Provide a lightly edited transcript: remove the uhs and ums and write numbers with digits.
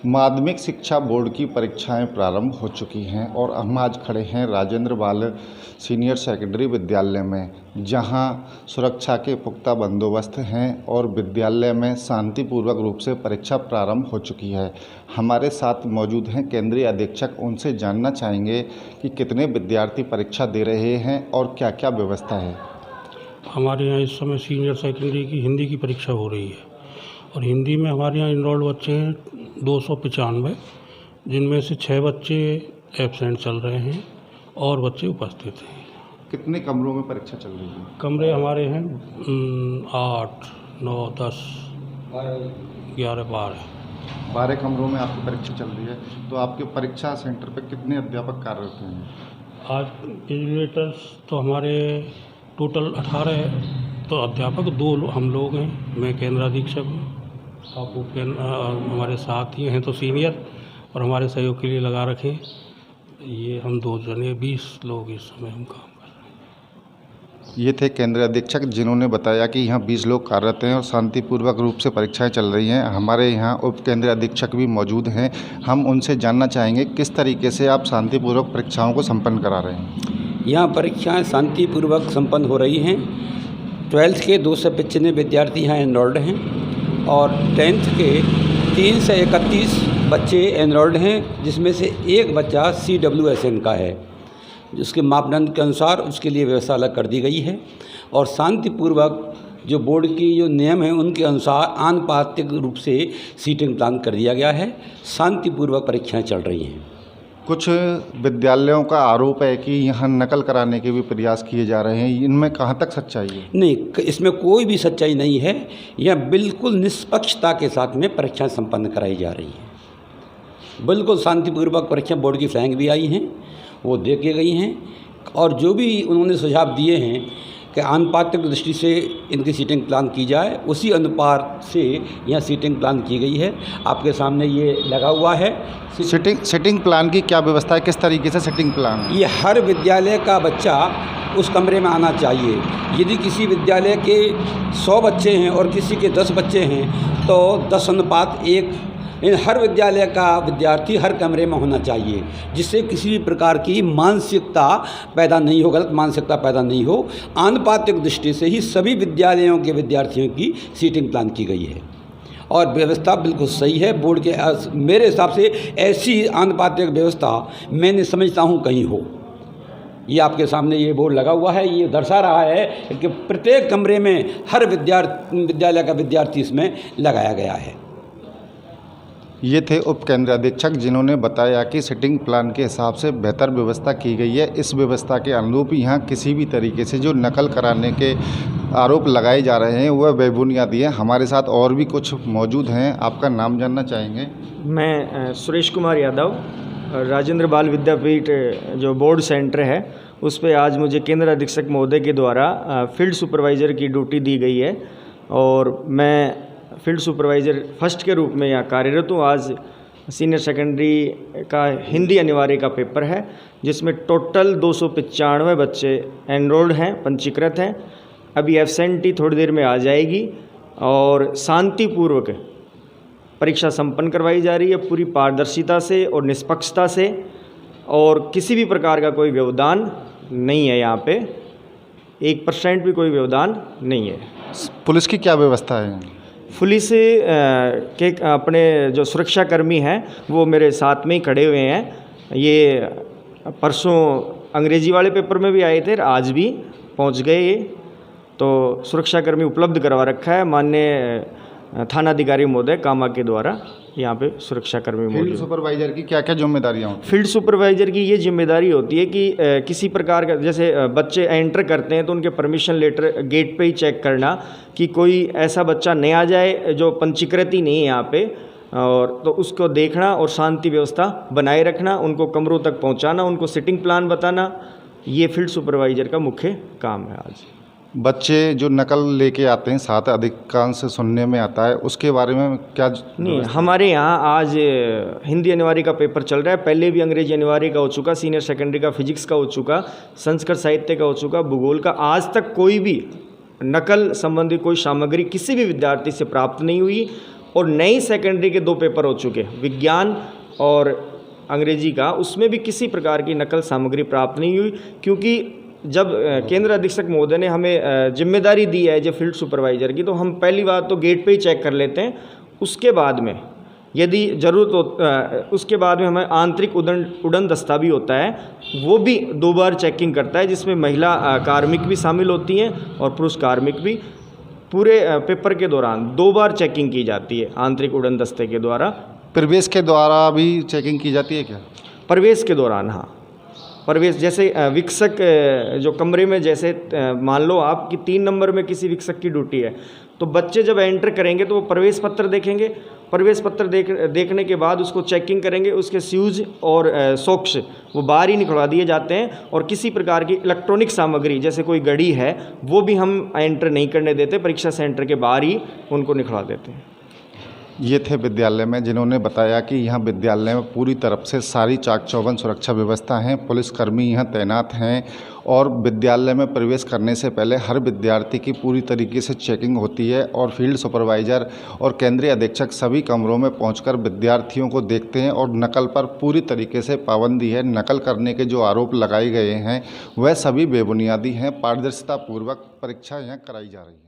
माध्यमिक शिक्षा बोर्ड की परीक्षाएं प्रारंभ हो चुकी हैं और हम आज खड़े हैं राजेंद्र बाल सीनियर सेकेंडरी विद्यालय में, जहां सुरक्षा के पुख्ता बंदोबस्त हैं और विद्यालय में शांतिपूर्वक रूप से परीक्षा प्रारंभ हो चुकी है। हमारे साथ मौजूद हैं केंद्रीय अधीक्षक, उनसे जानना चाहेंगे कि कितने विद्यार्थी परीक्षा दे रहे हैं और क्या क्या व्यवस्था है। हमारे यहाँ इस समय सीनियर सेकेंडरी की हिंदी की परीक्षा हो रही है और हिंदी में हमारे यहाँ इनरोल्ड बच्चे हैं 295, जिनमें से 6 बच्चे एब्सेंट चल रहे हैं और बच्चे उपस्थित हैं। कितने कमरों में परीक्षा चल रही है? कमरे हमारे हैं 8, 9, 10, 11, 12 कमरों में आपकी परीक्षा चल रही है। तो आपके परीक्षा सेंटर पर कितने अध्यापक कार्यरत हैं? आज इन्विजिलेटर्स तो हमारे टोटल 18 है, तो अध्यापक 2 हम लोग हैं। मैं केंद्र अधीक्षक हूँ, आपको हमारे साथ ही हैं तो सीनियर, और हमारे सहयोग के लिए लगा रखें ये हम 2 जने 20 लोग इस समय हम काम कर रहे हैं। ये थे केंद्र अधीक्षक, जिन्होंने बताया कि यहाँ 20 लोग कार्यरत हैं और शांतिपूर्वक रूप से परीक्षाएं चल रही हैं। हमारे यहाँ उप केंद्र अधीक्षक भी मौजूद हैं, हम उनसे जानना चाहेंगे किस तरीके से आप शांतिपूर्वक परीक्षाओं को संपन्न करा रहे हैं। यहाँ परीक्षाएं शांतिपूर्वक संपन्न हो रही हैं। 12th के 295 विद्यार्थी यहाँ एनरोल्ड हैं और 10th के 331 बच्चे एनरोल्ड हैं, जिसमें से एक बच्चा CWSN का है, जिसके मापदंड के अनुसार उसके लिए व्यवस्था अलग कर दी गई है। और शांतिपूर्वक जो बोर्ड की जो नियम हैं उनके अनुसार आनुपातिक रूप से सीटिंग प्लान कर दिया गया है। शांतिपूर्वक परीक्षाएं चल रही हैं। कुछ विद्यालयों का आरोप है कि यहाँ नकल कराने के भी प्रयास किए जा रहे हैं, इनमें कहाँ तक सच्चाई है? नहीं, इसमें कोई भी सच्चाई नहीं है। यह बिल्कुल निष्पक्षता के साथ में परीक्षाएं संपन्न कराई जा रही हैं। बिल्कुल शांतिपूर्वक परीक्षा बोर्ड की फ्लैग भी आई हैं, वो दे के गई हैं, और जो भी उन्होंने सुझाव दिए हैं कि अनुपातिक दृष्टि से इनकी सीटिंग प्लान की जाए, उसी अनुपात से यहाँ सीटिंग प्लान की गई है। आपके सामने ये लगा हुआ है। सीटिंग प्लान की क्या व्यवस्था है, किस तरीके से सीटिंग प्लान? ये हर विद्यालय का बच्चा उस कमरे में आना चाहिए। यदि किसी विद्यालय के 100 बच्चे हैं और किसी के 10 बच्चे हैं तो 10:1 इन हर विद्यालय का विद्यार्थी हर कमरे में होना चाहिए, जिससे किसी भी प्रकार की मानसिकता पैदा नहीं हो, गलत मानसिकता पैदा नहीं हो। आनुपातिक दृष्टि से ही सभी विद्यालयों के विद्यार्थियों की सीटिंग प्लान की गई है और व्यवस्था बिल्कुल सही है। बोर्ड के मेरे हिसाब से ऐसी आनुपातिक व्यवस्था मैं नहीं समझता हूँ कहीं हो। ये आपके सामने ये बोर्ड लगा हुआ है, ये दर्शा रहा है कि प्रत्येक कमरे में हर विद्यालय का विद्यार्थी इसमें लगाया गया है। ये थे उप केंद्र अधीक्षक, जिन्होंने बताया कि सीटिंग प्लान के हिसाब से बेहतर व्यवस्था की गई है। इस व्यवस्था के अनुरूप यहाँ किसी भी तरीके से जो नकल कराने के आरोप लगाए जा रहे हैं वह बेबुनियादी है। हमारे साथ और भी कुछ मौजूद हैं, आपका नाम जानना चाहेंगे? मैं सुरेश कुमार यादव, राजेंद्र बाल विद्यापीठ जो बोर्ड सेंटर है उस पे आज मुझे केंद्र अधीक्षक महोदय के द्वारा फील्ड सुपरवाइज़र की ड्यूटी दी गई है और मैं फील्ड सुपरवाइज़र फर्स्ट के रूप में यहाँ कार्यरत हूँ। आज सीनियर सेकेंडरी का हिंदी अनिवार्य का पेपर है, जिसमें टोटल 295 बच्चे एनरोल्ड हैं, पंजीकृत हैं। अभी एब्सेंटी थोड़ी देर में आ जाएगी और शांतिपूर्वक परीक्षा संपन्न करवाई जा रही है, पूरी पारदर्शिता से और निष्पक्षता से, और किसी भी प्रकार का कोई व्यवधान नहीं है। यहाँ पे 1% भी कोई व्यवधान नहीं है। पुलिस की क्या व्यवस्था है? पुलिस के अपने जो सुरक्षाकर्मी हैं वो मेरे साथ में ही खड़े हुए हैं। ये परसों अंग्रेजी वाले पेपर में भी आए थे, आज भी पहुंच गए ये, तो सुरक्षाकर्मी उपलब्ध करवा रखा है माननीय थानाधिकारी महोदय कामा के द्वारा। यहाँ पे सुरक्षाकर्मी मौजूद। फील्ड सुपरवाइजर की क्या क्या जिम्मेदारियाँ होती हैं? फील्ड सुपरवाइजर की ये जिम्मेदारी होती है कि किसी प्रकार का, जैसे बच्चे एंटर करते हैं तो उनके परमिशन लेटर गेट पे ही चेक करना कि कोई ऐसा बच्चा नहीं आ जाए जो पंजीकृत ही नहीं है यहाँ पे, और तो उसको देखना और शांति व्यवस्था बनाए रखना, उनको कमरों तक पहुँचाना, उनको सिटिंग प्लान बताना, ये फील्ड सुपरवाइजर का मुख्य काम है। आज बच्चे जो नकल लेके आते हैं, साथ अधिकांश सुनने में आता है, उसके बारे में क्या? नहीं, हमारे यहाँ आज हिंदी अनिवार्य का पेपर चल रहा है। पहले भी अंग्रेजी अनिवार्य का हो चुका, सीनियर सेकेंडरी का फिजिक्स का हो चुका, संस्कृत साहित्य का हो चुका, भूगोल का। आज तक कोई भी नकल संबंधी कोई सामग्री किसी भी विद्यार्थी से प्राप्त नहीं हुई और नई सेकेंडरी के 2 पेपर हो चुके हैं, विज्ञान और अंग्रेजी का, उसमें भी किसी प्रकार की नकल सामग्री प्राप्त नहीं हुई। क्योंकि जब केंद्र अधीक्षक महोदय ने हमें जिम्मेदारी दी है जो फील्ड सुपरवाइज़र की, तो हम पहली बात तो गेट पे ही चेक कर लेते हैं। उसके बाद में यदि ज़रूरत हो उसके बाद में हमें आंतरिक उड़न दस्ता भी होता है, वो भी 2 बार चेकिंग करता है, जिसमें महिला कार्मिक भी शामिल होती हैं और पुरुष कार्मिक भी। पूरे पेपर के दौरान 2 बार चेकिंग की जाती है आंतरिक उड़न दस्ते के द्वारा। प्रवेश के द्वारा भी चेकिंग की जाती है क्या? प्रवेश के दौरान, हाँ, प्रवेश जैसे विकसक जो कमरे में, जैसे मान लो आपकी 3 नंबर में किसी विकसक की ड्यूटी है, तो बच्चे जब एंटर करेंगे तो वो प्रवेश पत्र देखेंगे। प्रवेश पत्र देखने के बाद उसको चेकिंग करेंगे, उसके स्यूज और सॉक्स वो बाहर ही निकलवा दिए जाते हैं। और किसी प्रकार की इलेक्ट्रॉनिक सामग्री जैसे कोई घड़ी है वो भी हम एंटर नहीं करने देते, परीक्षा सेंटर के बाहर ही उनको निकलवा देते हैं। ये थे विद्यालय में जिन्होंने बताया कि यहाँ विद्यालय में पूरी तरफ से सारी चाक चौबंद सुरक्षा व्यवस्था है, पुलिसकर्मी यहाँ तैनात हैं और विद्यालय में प्रवेश करने से पहले हर विद्यार्थी की पूरी तरीके से चेकिंग होती है और फील्ड सुपरवाइज़र और केंद्रीय अधीक्षक सभी कमरों में पहुंचकर विद्यार्थियों को देखते हैं और नकल पर पूरी तरीके से पाबंदी है। नकल करने के जो आरोप लगाए गए हैं वह सभी बेबुनियादी हैं। पारदर्शितापूर्वक परीक्षा यहाँ कराई जा रही है।